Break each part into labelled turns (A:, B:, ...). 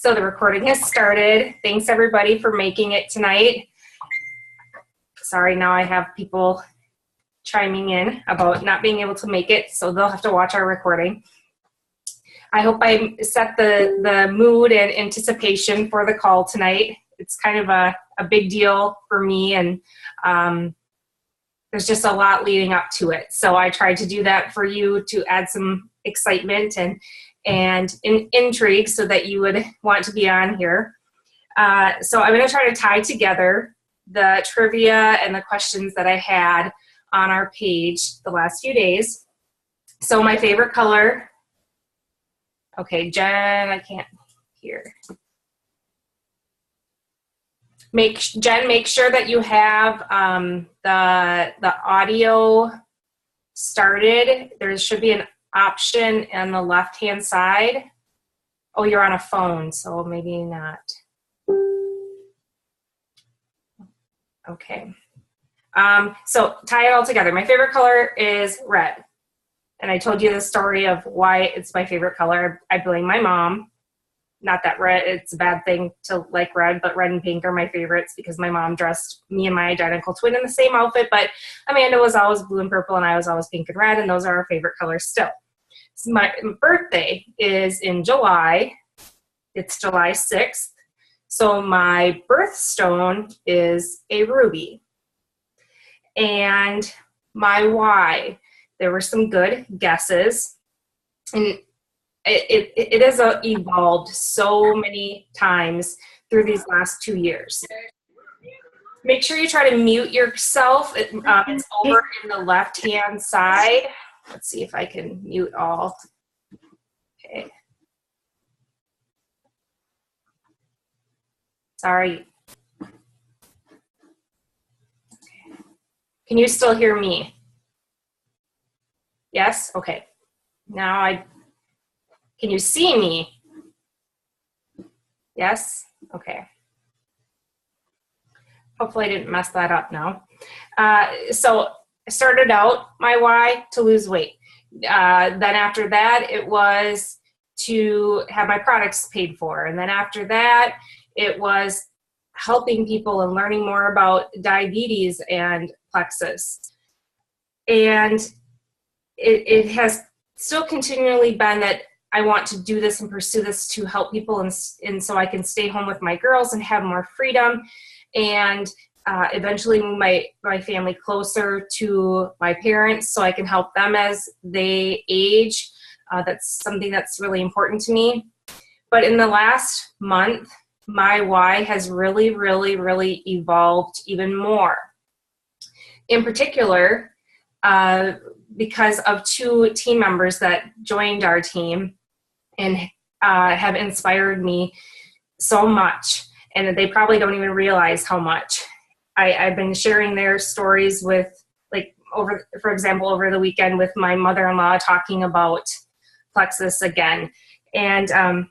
A: So the recording has started. Thanks everybody for making it tonight. Sorry, now I have people chiming in about not being able to make it, so they'll have to watch our recording. I hope I set the mood and anticipation for the call tonight. It's kind of a big deal for me, and there's just a lot leading up to it. So I tried to do that for you to add some excitement and intrigue so that you would want to be on here. So I'm going to try to tie together the trivia and the questions that I had on our page the last few days. So my favorite color, okay, Jen, I can't hear. Jen, make sure that you have the audio started. There should be an option on the left-hand side. Oh, you're on a phone, so maybe not. Okay. So tie it all together. My favorite color is red. And I told you the story of why it's my favorite color. I blame my mom. Not that red, it's a bad thing to like red, but red and pink are my favorites because my mom dressed me and my identical twin in the same outfit, but Amanda was always blue and purple and I was always pink and red, and those are our favorite colors still. So my birthday is in July. It's July 6th. So my birthstone is a ruby. And my why, there were some good guesses. And it has evolved so many times through these last 2 years. Make sure you try to mute yourself. It's over in the left-hand side. Let's see if I can mute all. Okay. Sorry. Okay. Can you still hear me? Yes? Okay. Now can you see me? Yes? Okay. Hopefully I didn't mess that up now. So I started out my why to lose weight. Then after that, it was to have my products paid for. And then after that, it was helping people and learning more about diabetes and plexus. And it has still continually been that I want to do this and pursue this to help people and so I can stay home with my girls and have more freedom and eventually move my family closer to my parents so I can help them as they age. That's something that's really important to me. But in the last month, my why has really, really, really evolved even more. In particular, because of 2 team members that joined our team and have inspired me so much, and they probably don't even realize how much. I've been sharing their stories with, like, for example, over the weekend with my mother-in-law talking about plexus again. And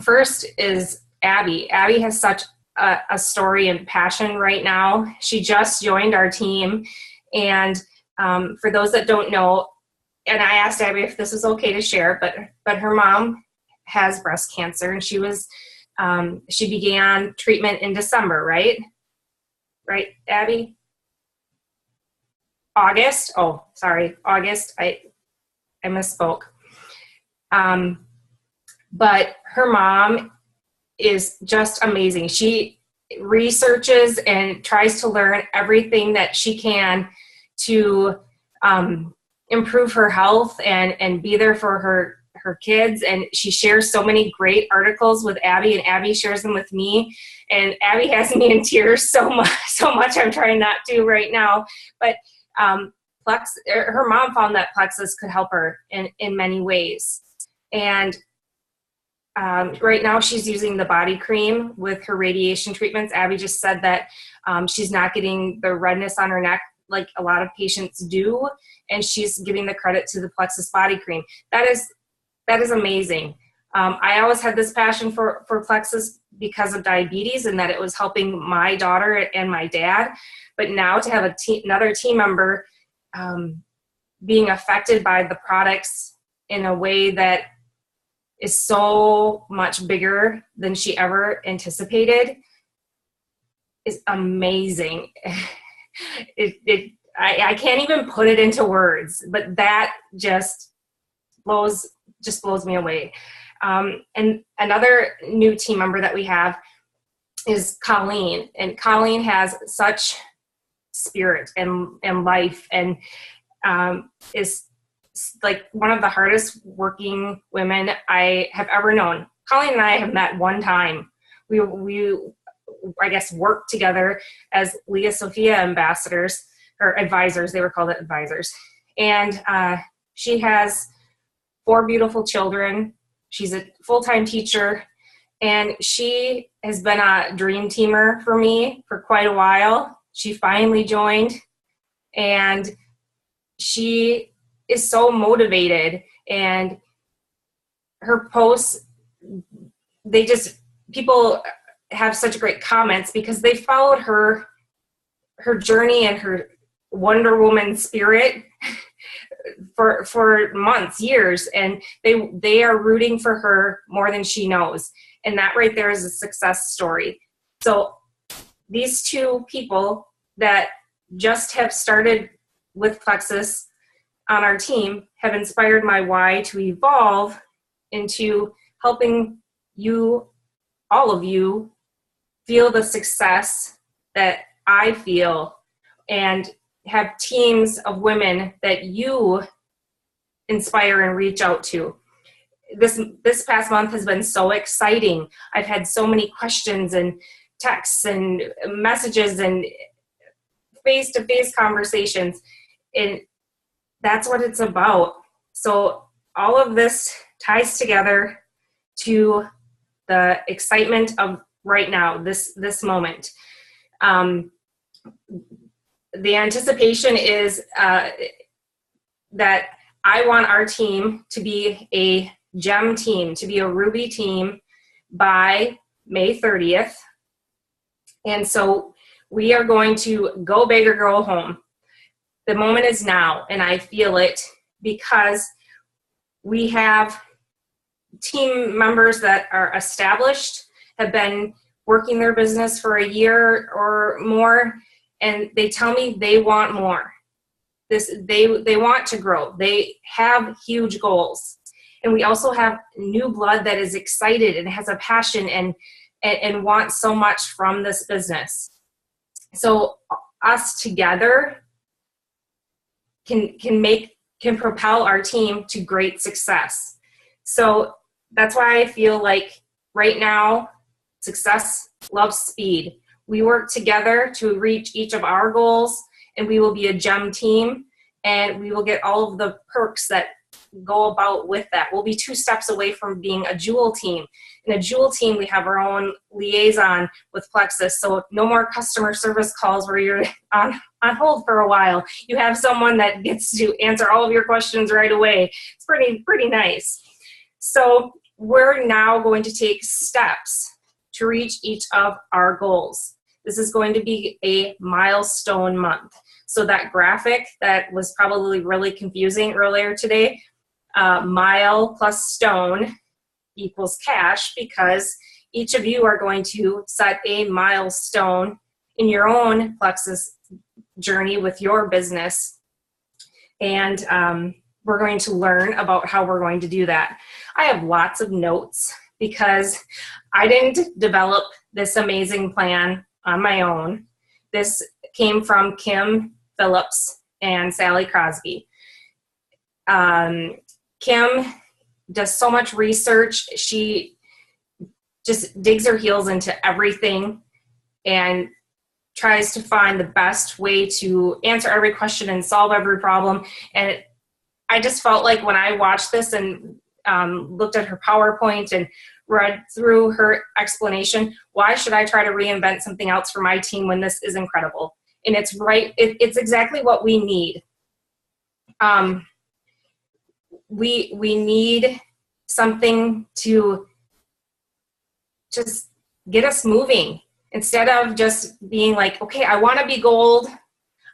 A: first is Abby. Abby has such a story and passion right now. She just joined our team, and for those that don't know, and I asked Abby if this was okay to share, but her mom has breast cancer, and she began treatment in December, right? Right, Abby? August? Oh, sorry, August. I misspoke. But her mom is just amazing. She researches and tries to learn everything that she can to improve her health and be there for her kids. And she shares so many great articles with Abby, and Abby shares them with me. And Abby has me in tears so much I'm trying not to right now. But her mom found that plexus could help her in many ways. And right now she's using the body cream with her radiation treatments. Abby just said that she's not getting the redness on her neck like a lot of patients do, and she's giving the credit to the plexus body cream. That is amazing. I always had this passion for plexus because of diabetes and that it was helping my daughter and my dad. But now to have another team member being affected by the products in a way that is so much bigger than she ever anticipated is amazing. I can't even put it into words, but that just blows me away. And another new team member that we have is Colleen, and Colleen has such spirit and life, and is like one of the hardest working women I have ever known. Colleen and I have met one time. We I guess worked together as Leah Sophia ambassadors or advisors. They were called advisors. And she has 4 beautiful children. She's a full-time teacher, and she has been a dream teamer for me for quite a while. She finally joined, and she is so motivated, and her posts, people have such great comments because they followed her journey and her Wonder Woman spirit for months, years, and they are rooting for her more than she knows. And that right there is a success story. So these 2 people that just have started with Plexus on our team have inspired my why to evolve into helping you, all of you, feel the success that I feel, and have teams of women that you inspire and reach out to. This past month has been so exciting. I've had so many questions and texts and messages and face-to-face conversations, and that's what it's about. So all of this ties together to the excitement of right now, this moment. The anticipation is that I want our team to be a gem team, to be a Ruby team by May 30th. And so we are going to go big or go home. The moment is now, and I feel it because we have team members that are established, have been working their business for a year or more, and they tell me they want more. They want to grow. They have huge goals. And we also have new blood that is excited and has a passion and wants so much from this business. So us together can propel our team to great success. So that's why I feel like right now, success loves speed. We work together to reach each of our goals, and we will be a gem team, and we will get all of the perks that go about with that. We'll be 2 steps away from being a jewel team. In a jewel team, we have our own liaison with Plexus, so no more customer service calls where you're on hold for a while. You have someone that gets to answer all of your questions right away. It's pretty nice. So we're now going to take steps to reach each of our goals. This is going to be a milestone month. So that graphic that was probably really confusing earlier today, mile plus stone equals cash, because each of you are going to set a milestone in your own Plexus journey with your business. And we're going to learn about how we're going to do that. I have lots of notes because I didn't develop this amazing plan on my own. This came from Kim Phillips and Sally Crosby. Kim does so much research. She just digs her heels into everything and tries to find the best way to answer every question and solve every problem. And I just felt like when I watched this and looked at her PowerPoint and read through her explanation, why should I try to reinvent something else for my team when this is incredible? And it's right, it's exactly what we need. We need something to just get us moving, instead of just being like, okay, I want to be gold,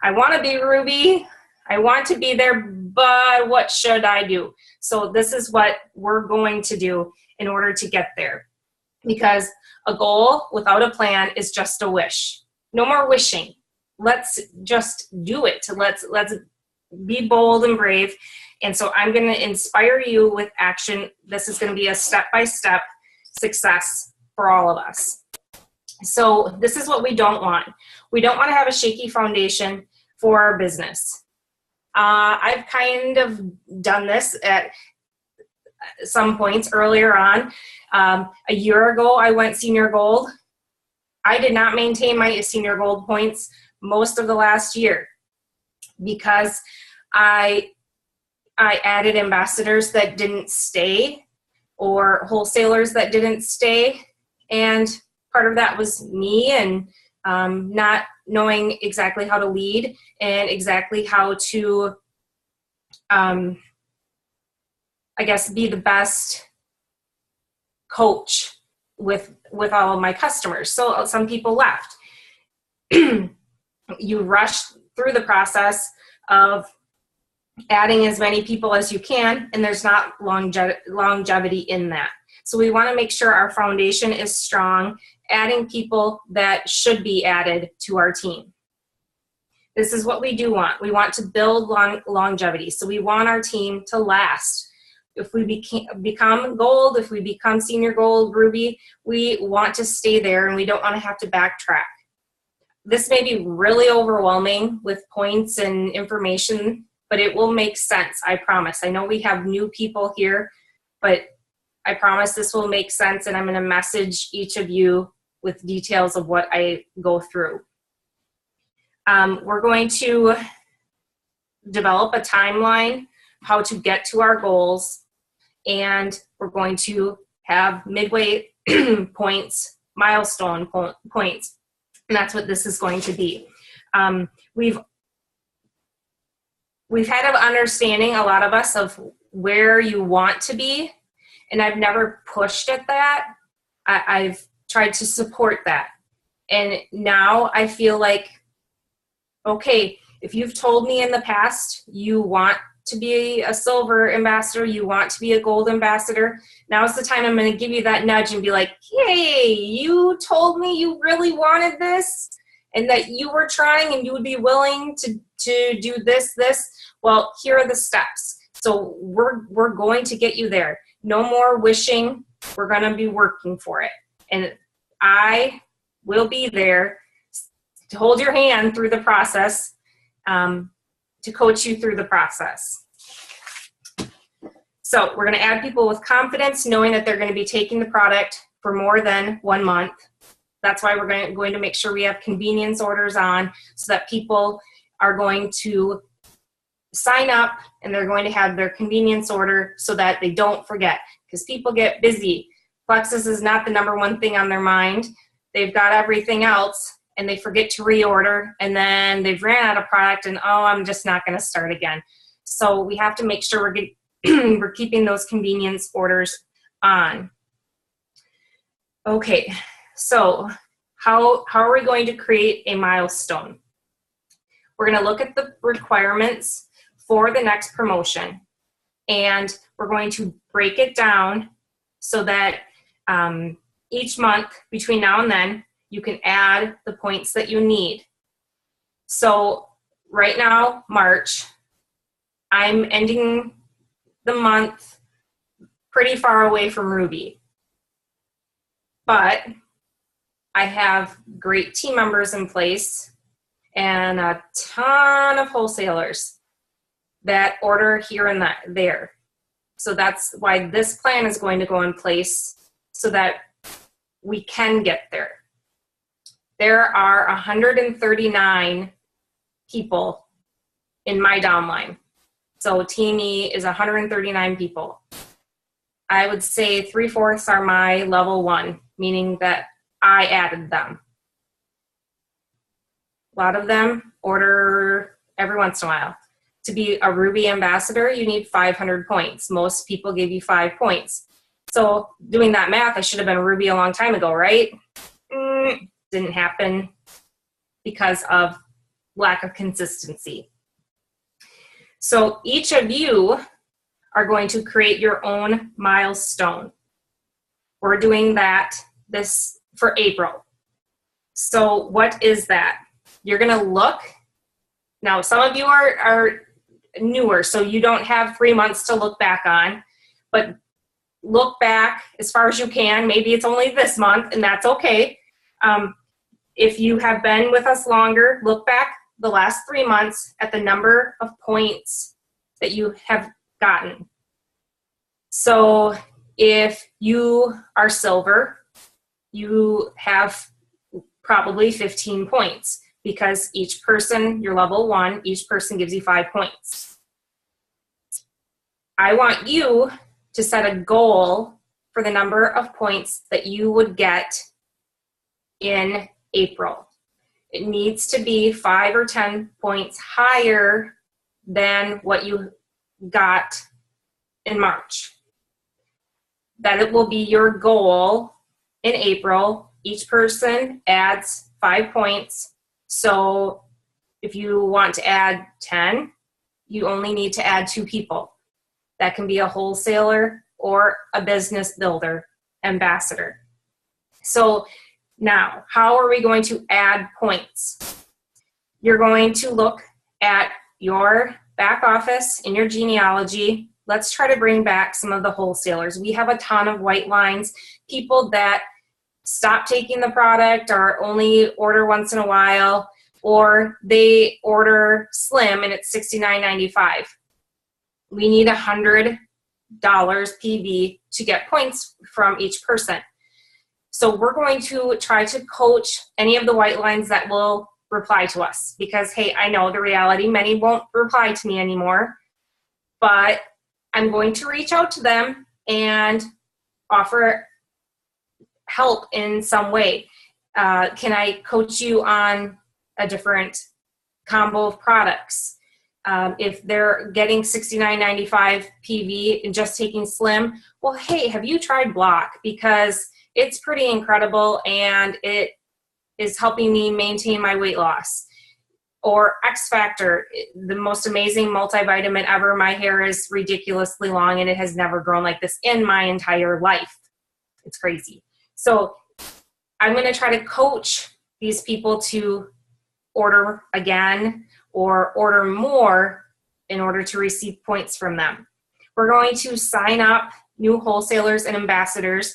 A: I want to be Ruby, I want to be there, but what should I do? So this is what we're going to do. in order to get there. Because a goal without a plan is just a wish. No more wishing. Let's just do it. Let's be bold and brave. And so I'm going to inspire you with action. This is going to be a step-by-step success for all of us. So this is what we don't want. We don't want to have a shaky foundation for our business. I've kind of done this at some points earlier on. A year ago, I went senior gold. I did not maintain my senior gold points most of the last year because I added ambassadors that didn't stay or wholesalers that didn't stay. And part of that was me and not knowing exactly how to lead and exactly how to, I guess, be the best coach with all of my customers. So some people left. You rush through the process of adding as many people as you can, and there's not longevity in that. So we want to make sure our foundation is strong, adding people that should be added to our team. This is what we do want. We want to build longevity. So we want our team to last. If we become gold, if we become senior gold, ruby, we want to stay there and we don't want to have to backtrack. This may be really overwhelming with points and information, but it will make sense, I promise. I know we have new people here, but I promise this will make sense, and I'm going to message each of you with details of what I go through. We're going to develop a timeline, how to get to our goals, and we're going to have midway points, milestone points, and that's what this is going to be. We've had an understanding, a lot of us, of where you want to be, and I've never pushed at that. I've tried to support that. And now I feel like, okay, if you've told me in the past you want to be a silver ambassador, you want to be a gold ambassador, now's the time I'm going to give you that nudge and be like, hey, you told me you really wanted this and that you were trying and you would be willing to do this. Well, here are the steps. So we're going to get you there. No more wishing. We're going to be working for it. And I will be there to hold your hand through the process, to coach you through the process. So we're going to add people with confidence, knowing that they're going to be taking the product for more than 1 month. That's why we're going to make sure we have convenience orders on so that people are going to sign up and they're going to have their convenience order so that they don't forget, because people get busy. Plexus is not the #1 thing on their mind. They've got everything else and they forget to reorder, and then they've ran out of product and, oh, I'm just not going to start again. So we have to make sure we're keeping those convenience orders on. Okay, so how are we going to create a milestone? We're going to look at the requirements for the next promotion, and we're going to break it down so that each month between now and then you can add the points that you need. So right now, March, I'm ending the month pretty far away from Ruby, but I have great team members in place and a ton of wholesalers that order here and there. So that's why this plan is going to go in place so that we can get there. There are 139 people in my downline. So Team E is 139 people. I would say 3/4 are my level 1, meaning that I added them. A lot of them order every once in a while. To be a Ruby ambassador, you need 500 points. Most people give you 5 points. So doing that math, I should have been a Ruby a long time ago, right? Didn't happen because of lack of consistency. So each of you are going to create your own milestone. We're doing that this for April. So what is that? You're going to look. Now, some of you are newer, so you don't have 3 months to look back on, but look back as far as you can. Maybe it's only this month, and that's okay. If you have been with us longer, look back the last 3 months at the number of points that you have gotten. So if you are silver, you have probably 15 points because each person, you're level 1, each person gives you 5 points. I want you to set a goal for the number of points that you would get in April. It needs to be 5 or 10 points higher than what you got in March. That it will be your goal in April. Each person adds 5 points. So if you want to add 10, you only need to add 2 people. That can be a wholesaler or a business builder, ambassador. So now, how are we going to add points? You're going to look at your back office in your genealogy. Let's try to bring back some of the wholesalers. We have a ton of white lines, people that stop taking the product or only order once in a while, or they order slim and it's $69.95. We need $100 PV to get points from each person. So we're going to try to coach any of the white lines that will reply to us because, hey, I know the reality, many won't reply to me anymore, but I'm going to reach out to them and offer help in some way. Can I coach you on a different combo of products? If they're getting $69.95 PV and just taking slim, well, hey, have you tried Block? Because it's pretty incredible and it is helping me maintain my weight loss. Or X Factor, the most amazing multivitamin ever. My hair is ridiculously long and it has never grown like this in my entire life. It's crazy. So I'm going to try to coach these people to order again or order more in order to receive points from them. We're going to sign up new wholesalers and ambassadors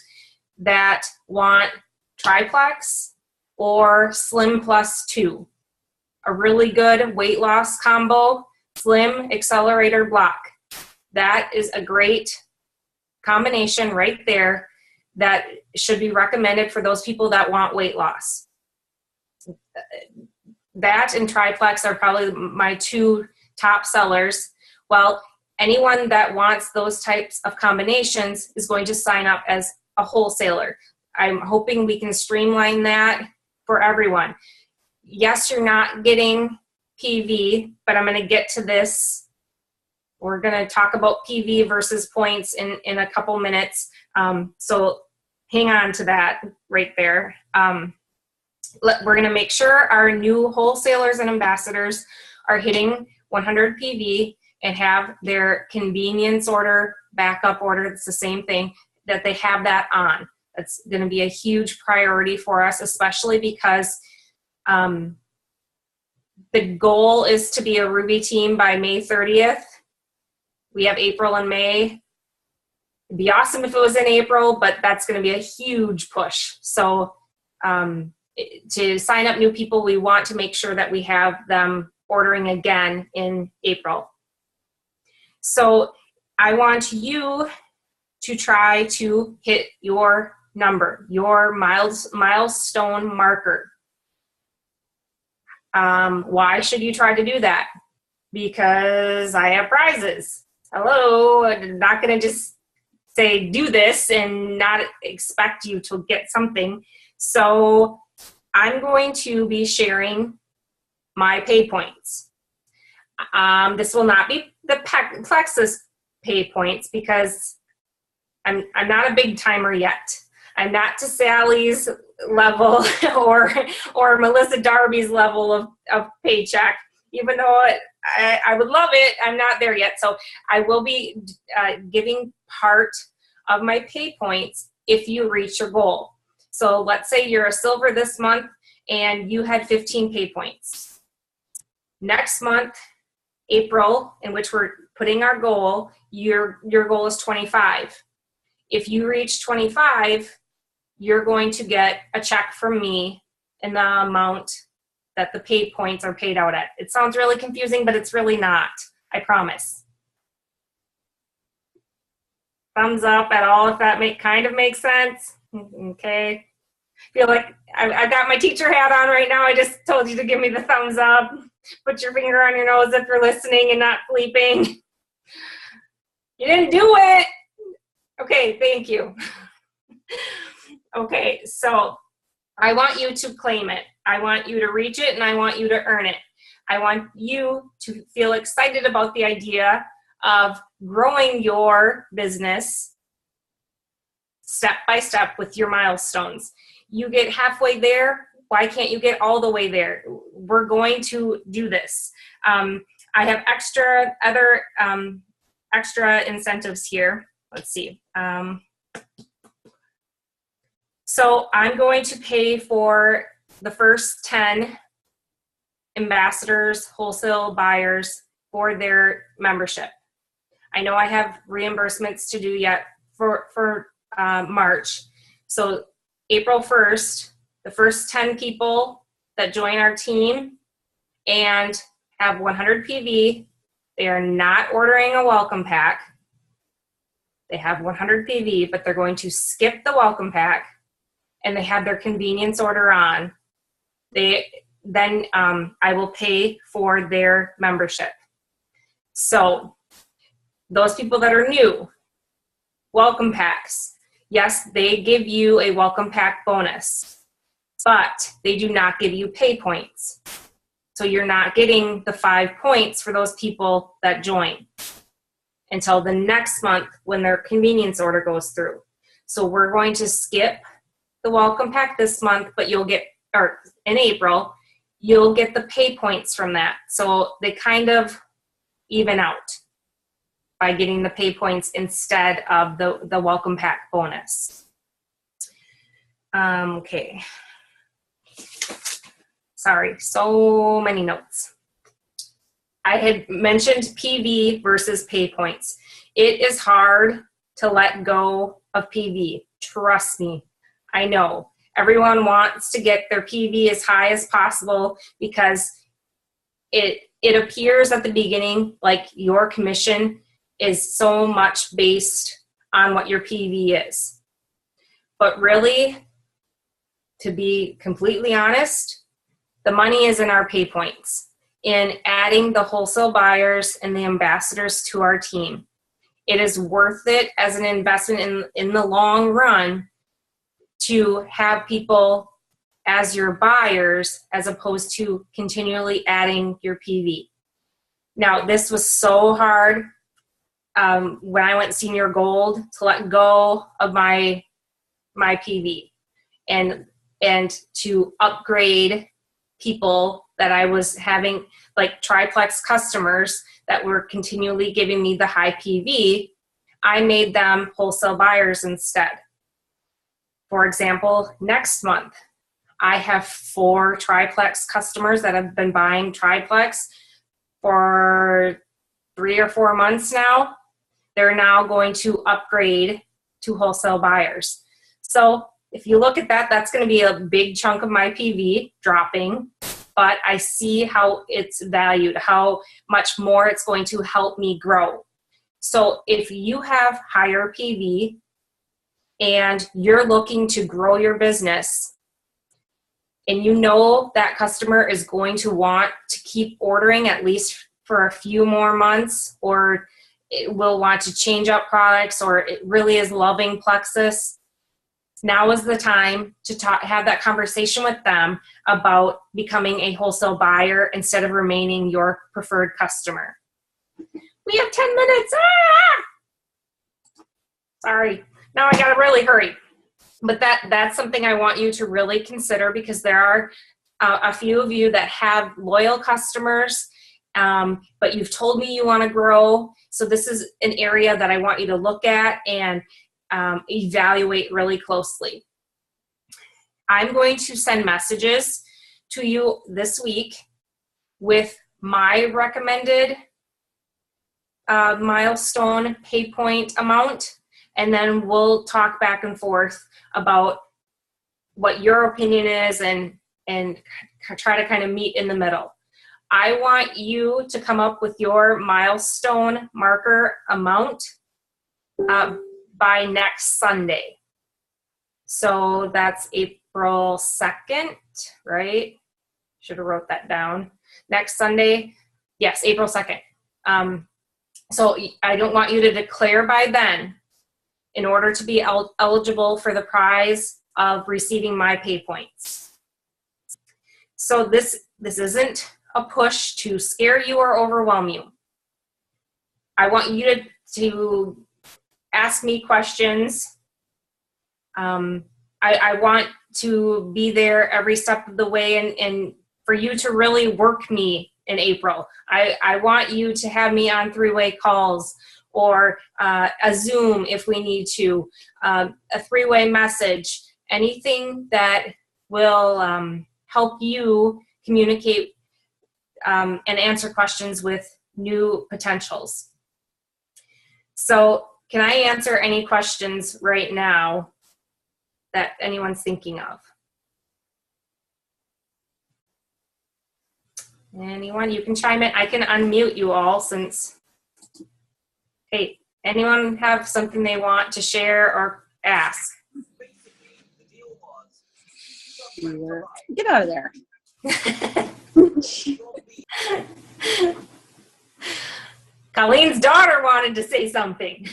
A: that want triplex or slim plus 2. A really good weight loss combo, slim, accelerator, block. That is a great combination right there that should be recommended for those people that want weight loss. That and triplex are probably my 2 top sellers. Well, anyone that wants those types of combinations is going to sign up as a wholesaler. I'm hoping we can streamline that for everyone. Yes, you're not getting PV, but I'm going to get to this. We're going to talk about PV versus points in a couple minutes. So hang on to that right there. We're going to make sure our new wholesalers and ambassadors are hitting 100 PV and have their convenience order, backup order, it's the same thing, that they have that on. That's going to be a huge priority for us, especially because the goal is to be a Ruby team by May 30th. We have April and May. It'd be awesome if it was in April, but that's going to be a huge push. So to sign up new people, we want to make sure that we have them ordering again in April. So I want you to try to hit your number, your milestone marker. Why should you try to do that? Because I have prizes. Hello, I'm not going to just say do this and not expect you to get something. So I'm going to be sharing my pay points. This will not be the Plexus pay points because I'm not a big timer yet. I'm not to Sally's level or Melissa Darby's level of paycheck. Even though I would love it, I'm not there yet. So I will be giving part of my pay points if you reach your goal. So let's say you're a silver this month and you had 15 pay points. Next month, April, in which we're putting our goal, your goal is 25. If you reach 25, you're going to get a check from me in the amount that the pay points are paid out at. It sounds really confusing, but it's really not. I promise. Thumbs up at all if that kind of makes sense. Okay. Feel like I've got my teacher hat on right now. I just told you to give me the thumbs up. Put your finger on your nose if you're listening and not sleeping. You didn't do it. Okay, thank you. Okay, so I want you to claim it. I want you to reach it, and I want you to earn it. I want you to feel excited about the idea of growing your business step by step with your milestones. You get halfway there, why can't you get all the way there? We're going to do this. I have extra incentives here. Let's see. So I'm going to pay for the first 10 ambassadors, wholesale buyers for their membership. I know I have reimbursements to do yet for March. So April 1st, the first 10 people that join our team and have 100 PV, they are not ordering a welcome pack. They have 100 PV, but they're going to skip the welcome pack, and they have their convenience order on. Then I will pay for their membership. So those people that are new, welcome packs. Yes, they give you a welcome pack bonus, but they do not give you pay points. So you're not getting the 5 points for those people that join until the next month when their convenience order goes through. So we're going to skip the welcome pack this month, but you'll get, or in April, you'll get the pay points from that. So they kind of even out by getting the pay points instead of the welcome pack bonus. Okay. Sorry, so many notes. I had mentioned PV versus pay points. It is hard to let go of PV. Trust me, I know. Everyone wants to get their PV as high as possible because it appears at the beginning like your commission is so much based on what your PV is. But really, to be completely honest, the money is in our pay points, in adding the wholesale buyers and the ambassadors to our team. It is worth it as an investment in the long run to have people as your buyers as opposed to continually adding your PV. Now, this was so hard when I went senior gold to let go of my PV and to upgrade people that I was having, like triplex customers that were continually giving me the high PV. I made them wholesale buyers instead. For example, next month, I have 4 triplex customers that have been buying triplex for 3 or 4 months now. They're now going to upgrade to wholesale buyers. So if you look at that, that's going to be a big chunk of my PV dropping, but I see how it's valued, how much more it's going to help me grow. So if you have higher PV and you're looking to grow your business and you know that customer is going to want to keep ordering at least for a few more months, or it will want to change up products, or it really is loving Plexus, now is the time to have that conversation with them about becoming a wholesale buyer instead of remaining your preferred customer. We have 10 minutes. Sorry. Now I got to really hurry. But that's something I want you to really consider, because there are a few of you that have loyal customers, but you've told me you want to grow. So this is an area that I want you to look at and evaluate really closely. I'm going to send messages to you this week with my recommended milestone pay point amount, and then we'll talk back and forth about what your opinion is and try to kind of meet in the middle. I want you to come up with your milestone marker amount by next Sunday. So that's April 2nd, right? Should have wrote that down. Next Sunday, yes, April 2nd. So I don't want you to declare by then in order to be eligible for the prize of receiving my pay points. So this isn't a push to scare you or overwhelm you. I want you to ask me questions. I want to be there every step of the way and for you to really work me in April. I want you to have me on three-way calls or a Zoom if we need to, a three-way message, anything that will help you communicate and answer questions with new potentials. So can I answer any questions right now that anyone's thinking of? Anyone? You can chime in. I can unmute you all since, hey, anyone have something they want to share or ask?
B: Get out of there.
A: Colleen's daughter wanted to say something.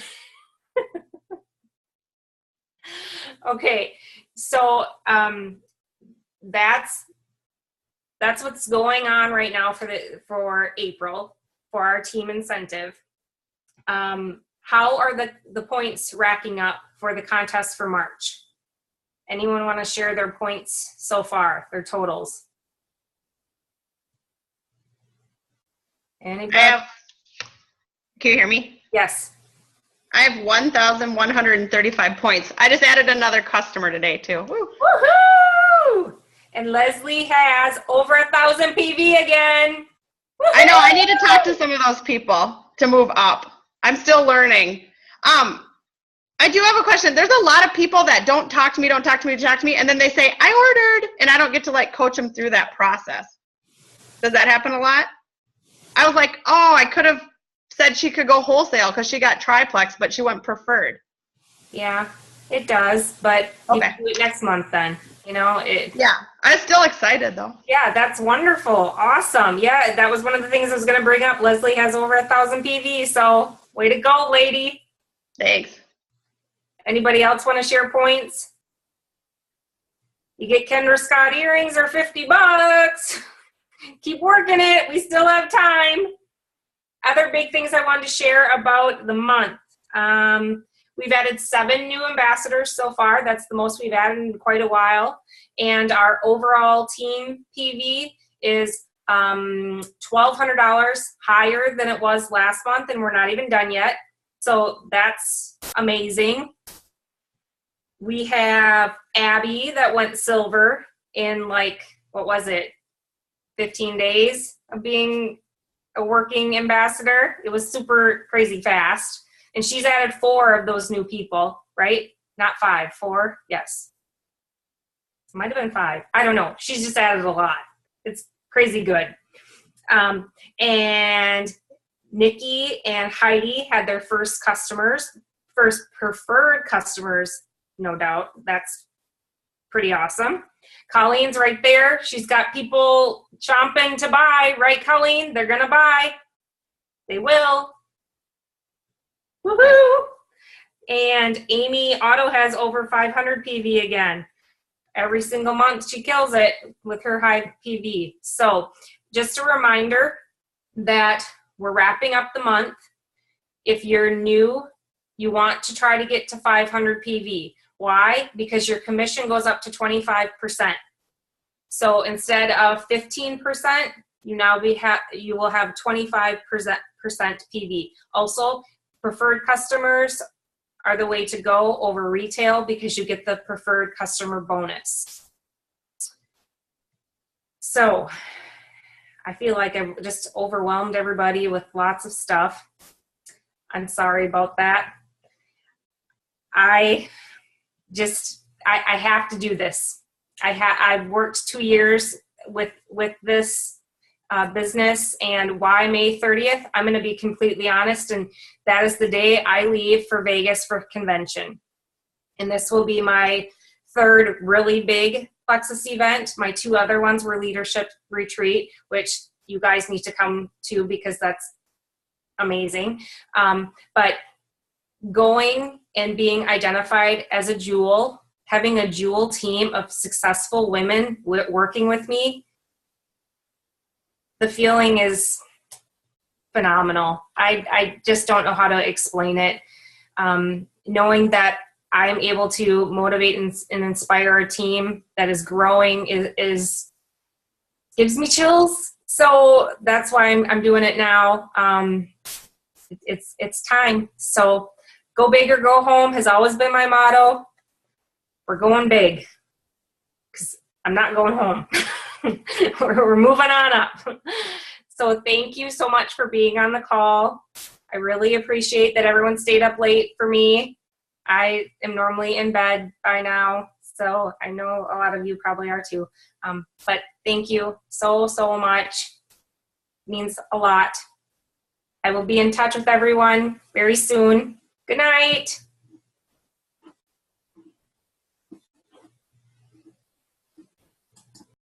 A: Okay, so that's what's going on right now for April for our team incentive. How are the points racking up for the contest for March? Anyone want to share their points so far, their totals? Anybody?
C: Can you hear me?
A: Yes.
C: I have 1,135 points. I just added another customer today too. Woo.
A: Woohoo! And Leslie has over 1,000 PV again. Woo-hoo!
C: I know, I need to talk to some of those people to move up. I'm still learning. I do have a question. There's a lot of people that don't talk to me, and then they say, I ordered, and I don't get to like coach them through that process. Does that happen a lot? I was like, oh, I could have said she could go wholesale because she got triplex, but she went preferred.
A: Yeah, it does, but
C: okay.
A: You can do it next month then. You know, it.
C: Yeah, I'm still excited though.
A: Yeah, that's wonderful. Awesome. Yeah, that was one of the things I was going to bring up. Leslie has over 1,000 PV, so way to go, lady.
C: Thanks.
A: Anybody else want to share points? You get Kendra Scott earrings or $50. Keep working it. We still have time. Other big things I wanted to share about the month. We've added 7 new ambassadors so far. That's the most we've added in quite a while. And our overall team PV is $1,200 higher than it was last month, and we're not even done yet. So that's amazing. We have Abby that went silver in like, what was it, 15 days of being a working ambassador. It was super crazy fast. And she's added 4 of those new people, right? Not 5, 4, yes. It might have been 5. I don't know. She's just added a lot. It's crazy good. And Nikki and Heidi had their first preferred customers, no doubt. That's pretty awesome. Colleen's right there. She's got people chomping to buy, right, Colleen? They're going to buy. They will. Woohoo! And Amy Otto has over 500 PV again. Every single month she kills it with her high PV. So just a reminder that we're wrapping up the month. If you're new, you want to try to get to 500 PV. Why? Because your commission goes up to 25%. So instead of 15%, you will have 25% PV. Also, preferred customers are the way to go over retail because you get the preferred customer bonus. So I feel like I've just overwhelmed everybody with lots of stuff. I'm sorry about that. I have to do this. I've worked 2 years with this business, and why May 30th? I'm going to be completely honest, and that is the day I leave for Vegas for convention. And this will be my third really big Plexus event. My 2 other ones were leadership retreat, which you guys need to come to because that's amazing. But going and being identified as a jewel, having a jewel team of successful women working with me, the feeling is phenomenal. I just don't know how to explain it. Knowing that I'm able to motivate and inspire a team that is growing is gives me chills. So that's why I'm doing it now. It's time. So go big or go home has always been my motto. We're going big because I'm not going home. We're moving on up. So thank you so much for being on the call. I really appreciate that everyone stayed up late for me. I am normally in bed by now, so I know a lot of you probably are too. But thank you so much. It means a lot. I will be in touch with everyone very soon. Good night.